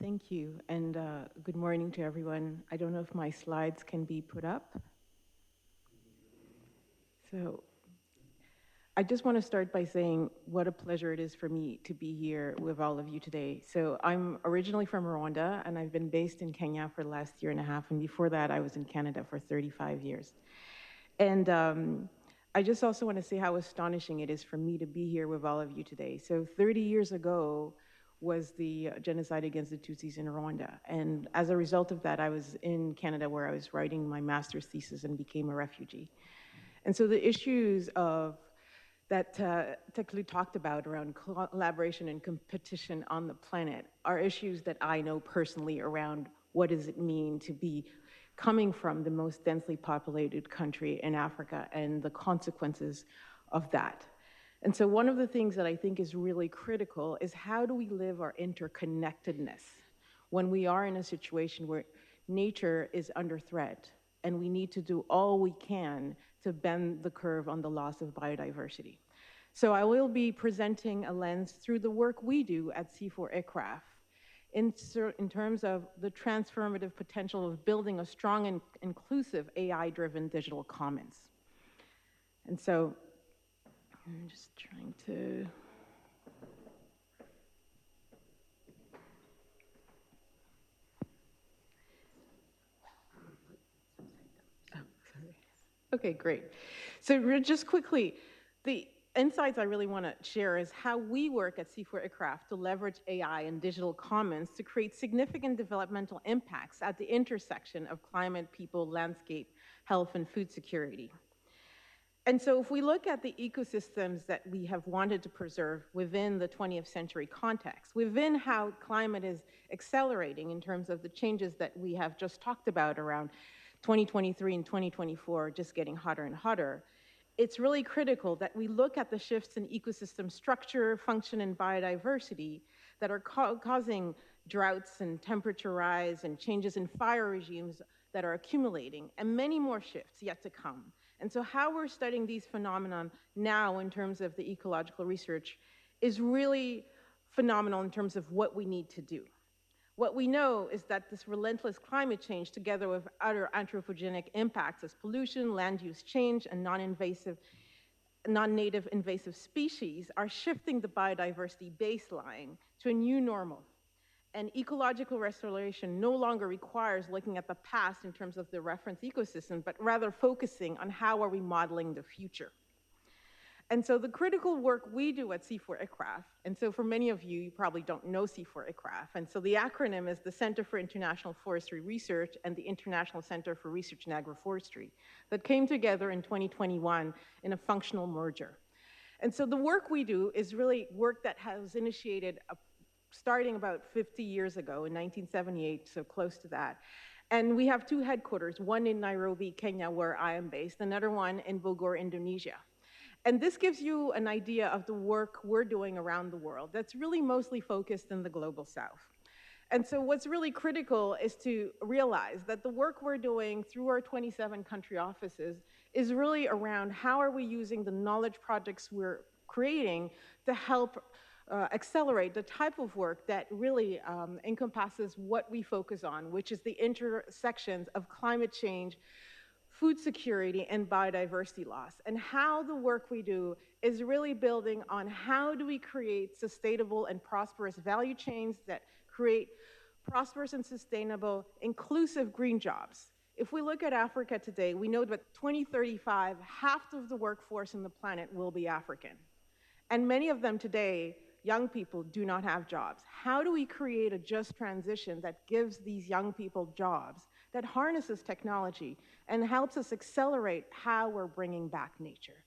Thank you, and good morning to everyone. I don't know if my slides can be put up. So I just want to start by saying what a pleasure it is for me to be here with all of you today. So I'm originally from Rwanda, and I've been based in Kenya for the last year and a half, and before that I was in Canada for 35 years. And I just also want to say how astonishing it is for me to be here with all of you today. So 30 years ago was the genocide against the Tutsis in Rwanda. And as a result of that, I was in Canada where I was writing my master's thesis and became a refugee. And so the issues of that Teklu talked about around collaboration and competition on the planet are issues that I know personally around what does it mean to be coming from the most densely populated country in Africa and the consequences of that. And so one of the things that I think is really critical is how do we live our interconnectedness when we are in a situation where nature is under threat and we need to do all we can to bend the curve on the loss of biodiversity. So I will be presenting a lens through the work we do at C4ICRAF in terms of the transformative potential of building a strong and inclusive AI-driven digital commons. And so I'm just trying to... Oh, sorry. Okay, great. So just quickly, the insights I really want to share is how we work at C4ICRAF to leverage AI and digital commons to create significant developmental impacts at the intersection of climate, people, landscape, health, and food security. And so if we look at the ecosystems that we have wanted to preserve within the 20th century context, within how climate is accelerating in terms of the changes that we have just talked about around 2023 and 2024 just getting hotter and hotter, it's really critical that we look at the shifts in ecosystem structure, function, and biodiversity that are causing droughts and temperature rise and changes in fire regimes that are accumulating, and many more shifts yet to come. And so how we're studying these phenomena now in terms of the ecological research is really phenomenal in terms of what we need to do. What we know is that this relentless climate change, together with other anthropogenic impacts as pollution, land use change, and non-native invasive species, are shifting the biodiversity baseline to a new normal. And ecological restoration no longer requires looking at the past in terms of the reference ecosystem, but rather focusing on how are we modeling the future. And so the critical work we do at C4ICRAF, and so for many of you, you probably don't know C4ICRAF, and so the acronym is the Center for International Forestry Research and the International Center for Research in Agroforestry, that came together in 2021 in a functional merger. And so the work we do is really work that has initiated starting about 50 years ago in 1978, so close to that. And we have two headquarters, one in Nairobi, Kenya, where I am based, another one in Bogor, Indonesia. And this gives you an idea of the work we're doing around the world that's really mostly focused in the global south. And so what's really critical is to realize that the work we're doing through our 27 country offices is really around how are we using the knowledge projects we're creating to help accelerate the type of work that really encompasses what we focus on, which is the intersections of climate change, food security, and biodiversity loss. And how the work we do is really building on how do we create sustainable and prosperous value chains that create prosperous and sustainable, inclusive green jobs. If we look at Africa today, we know that 2035, half of the workforce on the planet will be African. And many of them today, young people, do not have jobs. How do we create a just transition that gives these young people jobs, that harnesses technology, and helps us accelerate how we're bringing back nature?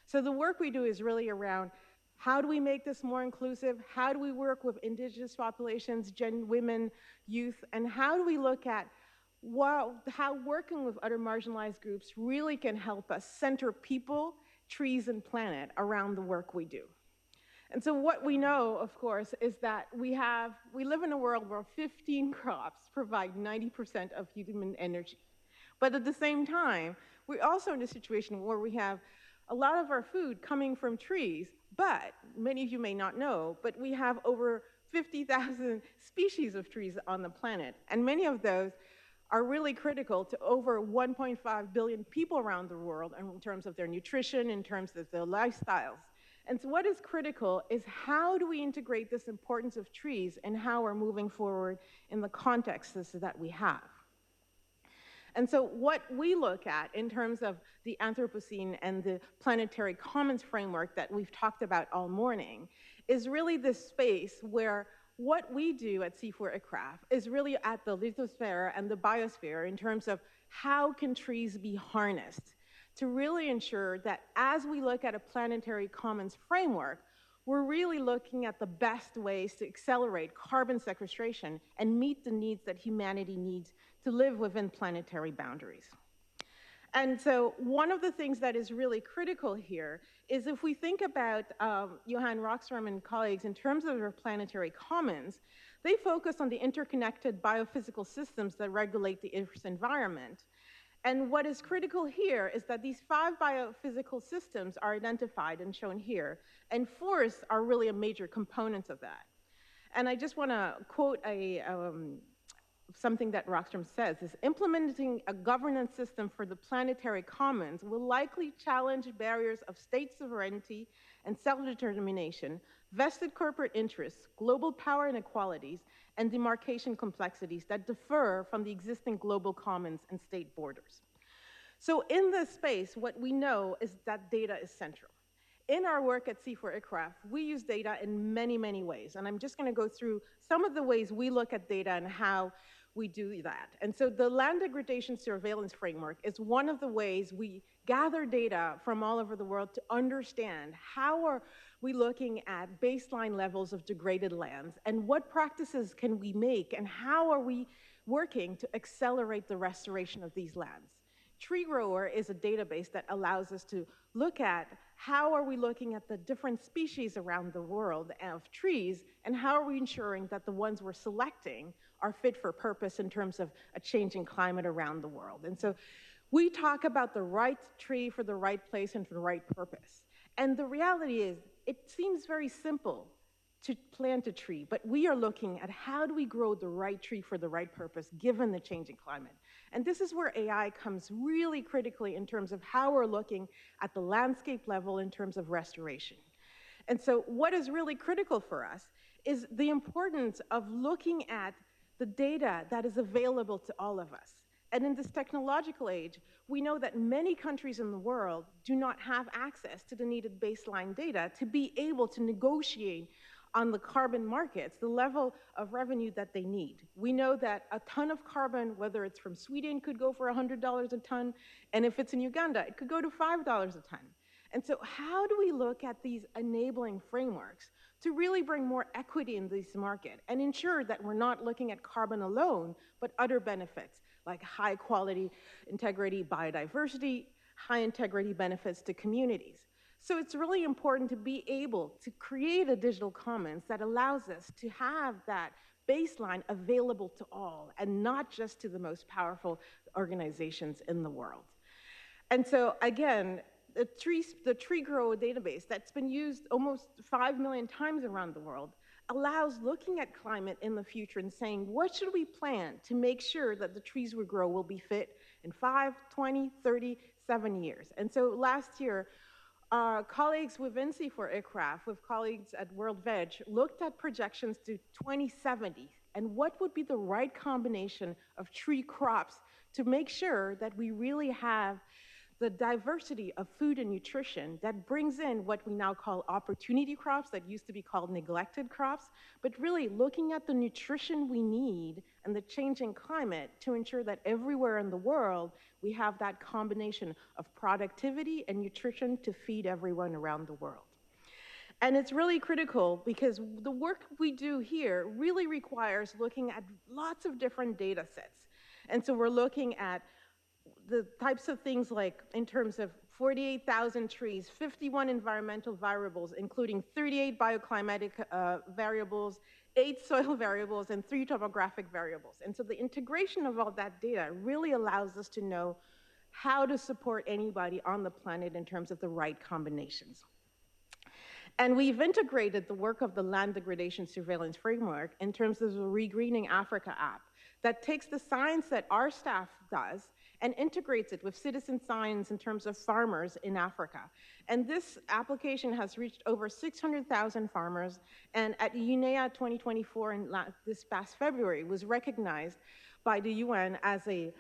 So the work we do is really around how do we make this more inclusive? How do we work with indigenous populations, women, youth, and how do we look at how working with other marginalized groups really can help us center people, trees, and planet around the work we do? And so what we know, of course, is that we live in a world where 15 crops provide 90% of human energy. But at the same time, we're also in a situation where we have a lot of our food coming from trees, but many of you may not know, but we have over 50,000 species of trees on the planet. And many of those are really critical to over 1.5 billion people around the world in terms of their nutrition, in terms of their lifestyles. And so what is critical is how do we integrate this importance of trees and how we're moving forward in the contexts that we have. And so what we look at in terms of the Anthropocene and the planetary commons framework that we've talked about all morning is really this space where what we do at C4ICRAF is really at the lithosphere and the biosphere in terms of how can trees be harnessed to really ensure that as we look at a planetary commons framework, we're really looking at the best ways to accelerate carbon sequestration and meet the needs that humanity needs to live within planetary boundaries. And so one of the things that is really critical here is if we think about Johan Rockström and colleagues in terms of their planetary commons, they focus on the interconnected biophysical systems that regulate the Earth's environment. And what is critical here is that these 5 biophysical systems are identified and shown here, and forests are really a major component of that. And I just want to quote something that Rockström says, is implementing a governance system for the planetary commons will likely challenge barriers of state sovereignty and self-determination, vested corporate interests, global power inequalities, and demarcation complexities that differ from the existing global commons and state borders. So in this space, what we know is that data is central. In our work at C4ICRAF, we use data in many, many ways, and I'm just going to go through some of the ways we look at data and how we do that. And so the land degradation surveillance framework is one of the ways we gather data from all over the world to understand how are we looking at baseline levels of degraded lands and what practices can we make and how are we working to accelerate the restoration of these lands. Tree Grower is a database that allows us to look at how are we looking at the different species around the world of trees and how are we ensuring that the ones we're selecting are fit for purpose in terms of a changing climate around the world. And so we talk about the right tree for the right place and for the right purpose. And the reality is, it seems very simple to plant a tree, but we are looking at how do we grow the right tree for the right purpose given the changing climate. And this is where AI comes really critically in terms of how we're looking at the landscape level in terms of restoration. And so what is really critical for us is the importance of looking at the data that is available to all of us. And in this technological age, we know that many countries in the world do not have access to the needed baseline data to be able to negotiate on the carbon markets, the level of revenue that they need. We know that a ton of carbon, whether it's from Sweden, could go for $100 a ton, and if it's in Uganda, it could go to $5 a ton. And so how do we look at these enabling frameworks to really bring more equity in this market and ensure that we're not looking at carbon alone, but other benefits like high quality integrity biodiversity, high integrity benefits to communities. So it's really important to be able to create a digital commons that allows us to have that baseline available to all and not just to the most powerful organizations in the world. And so again, the Tree Grower database that's been used almost 5 million times around the world allows looking at climate in the future and saying, what should we plan to make sure that the trees we grow will be fit in 5, 20, 30, 7 years? And so last year, colleagues within C4ICRAF, with colleagues at World Veg, looked at projections to 2070 and what would be the right combination of tree crops to make sure that we really have the diversity of food and nutrition that brings in what we now call opportunity crops that used to be called neglected crops, but really looking at the nutrition we need and the changing climate to ensure that everywhere in the world we have that combination of productivity and nutrition to feed everyone around the world. And it's really critical because the work we do here really requires looking at lots of different data sets. And so we're looking at the types of things like in terms of 48,000 trees, 51 environmental variables, including 38 bioclimatic variables, 8 soil variables, and 3 topographic variables. And so the integration of all that data really allows us to know how to support anybody on the planet in terms of the right combinations. And we've integrated the work of the Land Degradation Surveillance Framework in terms of the Regreening Africa app that takes the science that our staff does and integrates it with citizen science in terms of farmers in Africa. And this application has reached over 600,000 farmers, and at UNEA 2024 in this past February was recognized by the UN as a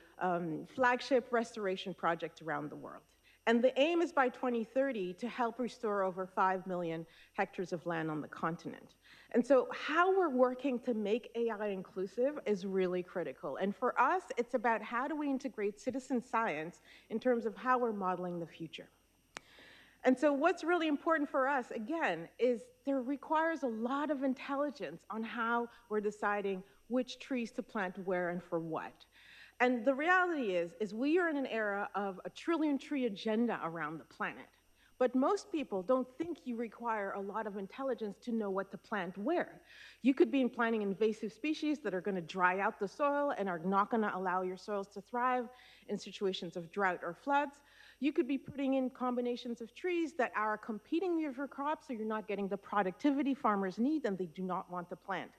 flagship restoration project around the world. And the aim is by 2030 to help restore over 5 million hectares of land on the continent. And so how we're working to make AI inclusive is really critical. And for us, it's about how do we integrate citizen science in terms of how we're modeling the future. And so what's really important for us, again, is there requires a lot of intelligence on how we're deciding which trees to plant where and for what. And the reality is we are in an era of a trillion tree agenda around the planet. But most people don't think you require a lot of intelligence to know what to plant where. You could be planting invasive species that are going to dry out the soil and are not going to allow your soils to thrive in situations of drought or floods. You could be putting in combinations of trees that are competing with your crops, so you're not getting the productivity farmers need and they do not want to plant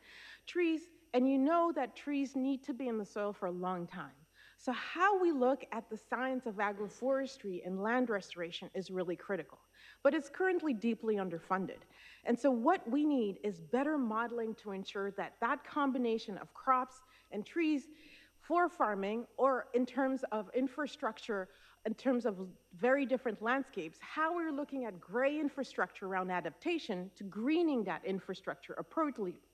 trees. And you know that trees need to be in the soil for a long time. So how we look at the science of agroforestry and land restoration is really critical, but it's currently deeply underfunded. And so what we need is better modeling to ensure that that combination of crops and trees for farming, or in terms of infrastructure, in terms of very different landscapes, how we're looking at gray infrastructure around adaptation to greening that infrastructure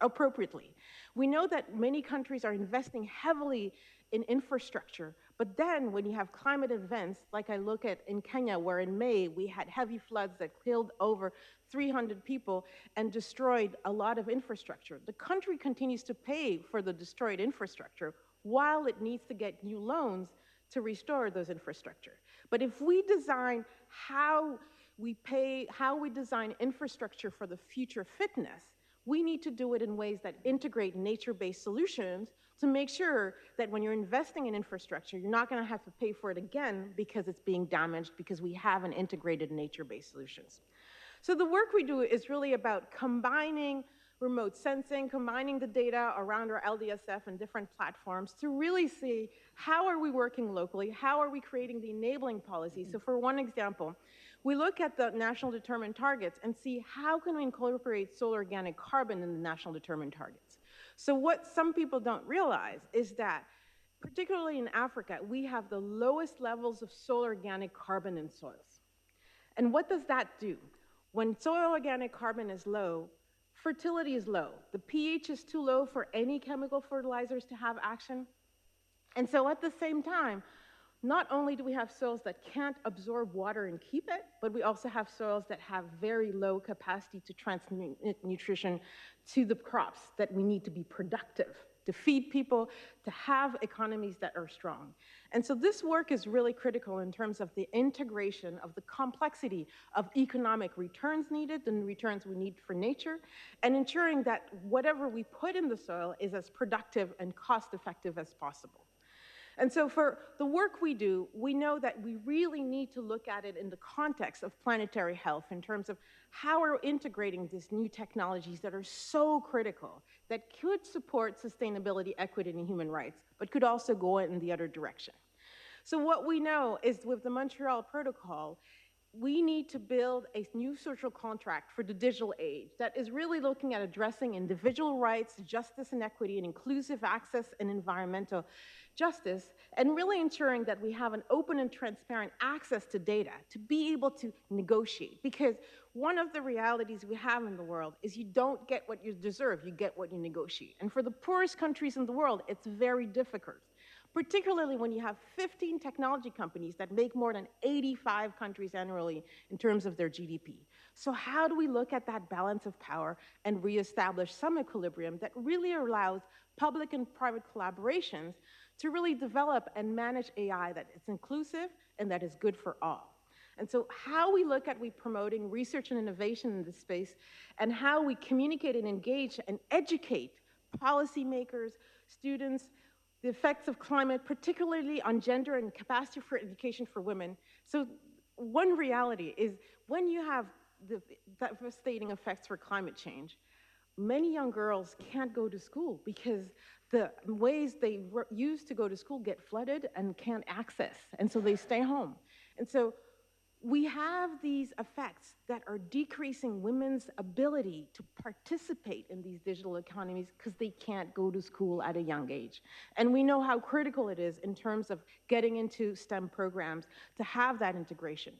appropriately. We know that many countries are investing heavily in infrastructure, but then when you have climate events, like I look at in Kenya, where in May we had heavy floods that killed over 300 people and destroyed a lot of infrastructure, the country continues to pay for the destroyed infrastructure while it needs to get new loans to restore those infrastructure. But if we design how we design infrastructure for the future fitness, we need to do it in ways that integrate nature-based solutions to make sure that when you're investing in infrastructure, you're not going to have to pay for it again because it's being damaged, because we have an integrated nature-based solutions. So the work we do is really about combining remote sensing, combining the data around our LDSF and different platforms to really see how are we working locally, how are we creating the enabling policies. So for one example, we look at the national determined targets and see how can we incorporate soil organic carbon in the national determined targets. So what some people don't realize is that, particularly in Africa, we have the lowest levels of soil organic carbon in soils. And what does that do? When soil organic carbon is low, fertility is low. The pH is too low for any chemical fertilizers to have action. And so at the same time, not only do we have soils that can't absorb water and keep it, but we also have soils that have very low capacity to transmit nutrition to the crops that we need to be productive, to feed people, to have economies that are strong. And so this work is really critical in terms of the integration of the complexity of economic returns needed and returns we need for nature, and ensuring that whatever we put in the soil is as productive and cost-effective as possible. And so for the work we do, we know that we really need to look at it in the context of planetary health in terms of how we're integrating these new technologies that are so critical, that could support sustainability, equity, and human rights, but could also go in the other direction. So what we know is with the Montreal Protocol, we need to build a new social contract for the digital age that is really looking at addressing individual rights, justice and equity, and inclusive access and environmental justice, and really ensuring that we have an open and transparent access to data to be able to negotiate. Because one of the realities we have in the world is you don't get what you deserve, you get what you negotiate. And for the poorest countries in the world, it's very difficult, particularly when you have 15 technology companies that make more than 85 countries annually in terms of their GDP. So how do we look at that balance of power and reestablish some equilibrium that really allows public and private collaborations to really develop and manage AI that is inclusive and that is good for all? And so how we look at promoting research and innovation in this space, and how we communicate and engage and educate policymakers, students, the effects of climate, particularly on gender and capacity for education for women. So one reality is when you have the devastating effects for climate change, many young girls can't go to school because the ways they used to go to school get flooded and can't access, and so they stay home. And so we have these effects that are decreasing women's ability to participate in these digital economies because they can't go to school at a young age. And we know how critical it is in terms of getting into STEM programs to have that integration.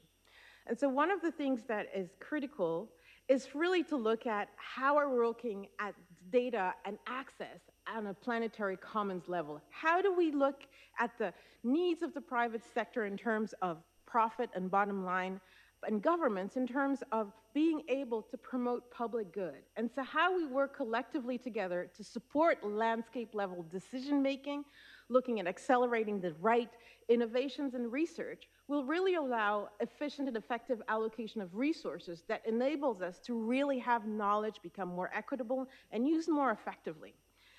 And so one of the things that is critical is really to look at how are we looking at data and access on a planetary commons level. How do we look at the needs of the private sector in terms of profit and bottom line, and governments in terms of being able to promote public good? And so how we work collectively together to support landscape level decision making, looking at accelerating the right innovations and research, will really allow efficient and effective allocation of resources that enables us to really have knowledge become more equitable and used more effectively.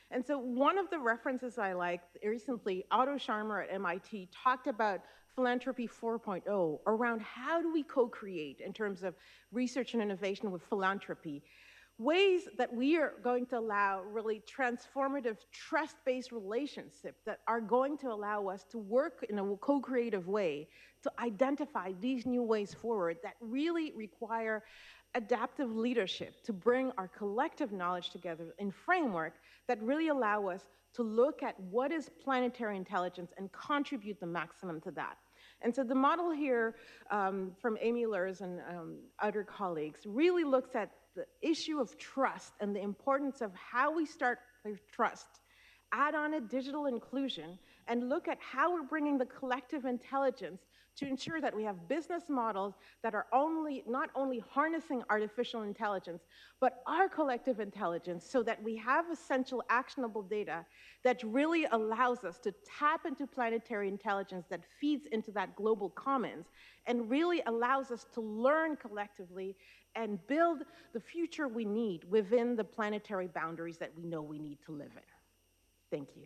And so one of the references I liked recently, Otto Scharmer at MIT talked about philanthropy 4.0 around how do we co-create in terms of research and innovation with philanthropy, ways that we are going to allow really transformative trust-based relationships that are going to allow us to work in a co-creative way to identify these new ways forward that really require adaptive leadership to bring our collective knowledge together in framework that really allow us to look at what is planetary intelligence and contribute the maximum to that. And so the model here from Amy Lurs and other colleagues really looks at the issue of trust and the importance of how we start with trust, add on a digital inclusion, and look at how we're bringing the collective intelligence to ensure that we have business models that are not only harnessing artificial intelligence, but our collective intelligence so that we have essential actionable data that really allows us to tap into planetary intelligence that feeds into that global commons and really allows us to learn collectively and build the future we need within the planetary boundaries that we know we need to live in. Thank you.